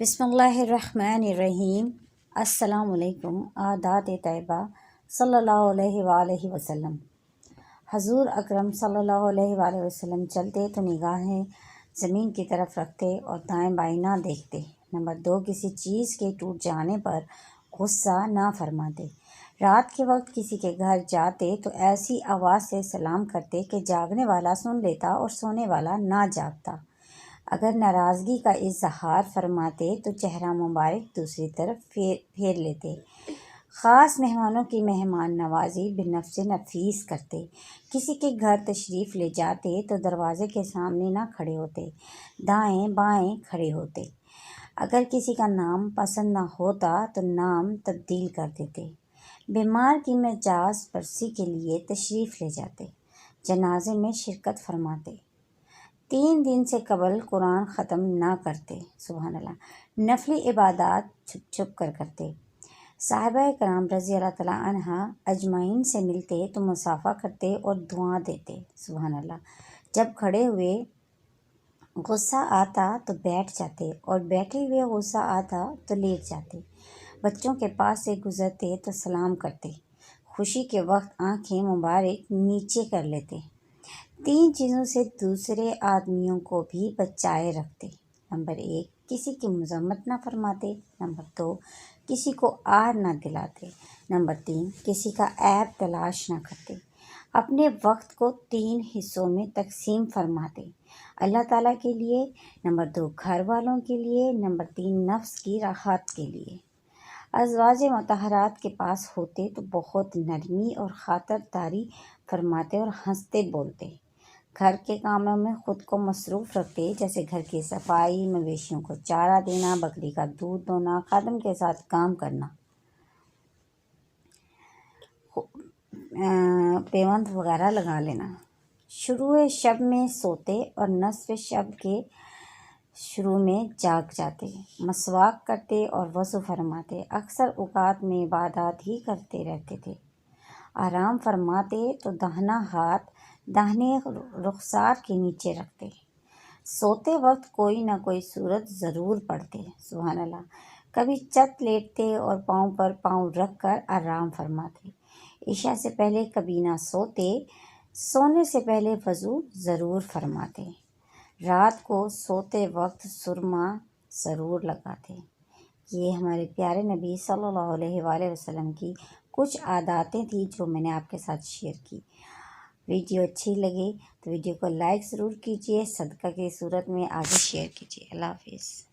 بسم اللہ الرحمن الرحیم۔ السلام علیکم۔ عادات طیبہ صلی اللہ علیہ وآلہ وسلم۔ حضور اکرم صلی اللہ علیہ وآلہ وسلم چلتے تو نگاہیں زمین کی طرف رکھتے اور دائیں بائیں نہ دیکھتے۔ نمبر 2، کسی چیز کے ٹوٹ جانے پر غصہ نہ فرماتے۔ رات کے وقت کسی کے گھر جاتے تو ایسی آواز سے سلام کرتے کہ جاگنے والا سن لیتا اور سونے والا نہ جاگتا۔ اگر ناراضگی کا اظہار فرماتے تو چہرہ مبارک دوسری طرف پھیر لیتے۔ خاص مہمانوں کی مہمان نوازی بنفس نفیس کرتے۔ کسی کے گھر تشریف لے جاتے تو دروازے کے سامنے نہ کھڑے ہوتے، دائیں بائیں کھڑے ہوتے۔ اگر کسی کا نام پسند نہ ہوتا تو نام تبدیل کر دیتے۔ بیمار کی مجاز پرسی کے لیے تشریف لے جاتے۔ جنازے میں شرکت فرماتے۔ 3 دن سے قبل قرآن ختم نہ کرتے۔ سبحان اللہ۔ نفلی عبادات چھپ چھپ کر کرتے۔ صحابہ کرام رضی اللہ تعالیٰ عنہ اجمعین سے ملتے تو مصافحہ کرتے اور دعا دیتے۔ سبحان اللہ۔ جب کھڑے ہوئے غصہ آتا تو بیٹھ جاتے اور بیٹھے ہوئے غصہ آتا تو لیٹ جاتے۔ بچوں کے پاس سے گزرتے تو سلام کرتے۔ خوشی کے وقت آنکھیں مبارک نیچے کر لیتے۔ 3 چیزوں سے دوسرے آدمیوں کو بھی بچائے رکھتے۔ نمبر 1، کسی کی مذمت نہ فرماتے۔ نمبر 2، کسی کو آر نہ دلاتے۔ نمبر 3، کسی کا عیب تلاش نہ کرتے۔ اپنے وقت کو 3 حصوں میں تقسیم فرماتے۔ اللہ تعالیٰ کے لیے، نمبر 2 گھر والوں کے لیے، نمبر 3 نفس کی راحت کے لیے۔ ازواج مطہرات کے پاس ہوتے تو بہت نرمی اور خاطر داری فرماتے اور ہنستے بولتے۔ گھر کے کاموں میں خود کو مصروف رکھتے، جیسے گھر کی صفائی، مویشیوں کو چارہ دینا، بکری کا دودھ دونا، خادم کے ساتھ کام کرنا، پیوند وغیرہ لگا لینا۔ شروع شب میں سوتے اور نصف شب کے شروع میں جاگ جاتے۔ مسواک کرتے اور وضو فرماتے۔ اکثر اوقات میں عبادات ہی کرتے رہتے تھے۔ آرام فرماتے تو داہنا ہاتھ داہنے رخسار کے نیچے رکھتے۔ سوتے وقت کوئی نہ کوئی سورت ضرور پڑھتے۔ سبحان اللہ۔ کبھی چت لیٹتے اور پاؤں پر پاؤں رکھ کر آرام فرماتے۔ عشاء سے پہلے کبھی نہ سوتے۔ سونے سے پہلے وضو ضرور فرماتے۔ رات کو سوتے وقت سرما ضرور لگاتے۔ یہ ہمارے پیارے نبی صلی اللہ علیہ وآلہ وسلم کی کچھ عاداتیں تھیں جو میں نے آپ کے ساتھ شیئر کی۔ ویڈیو اچھی لگی تو ویڈیو کو لائک ضرور کیجیے، صدقہ کی صورت میں آگے شیئر کیجیے۔ اللہ حافظ۔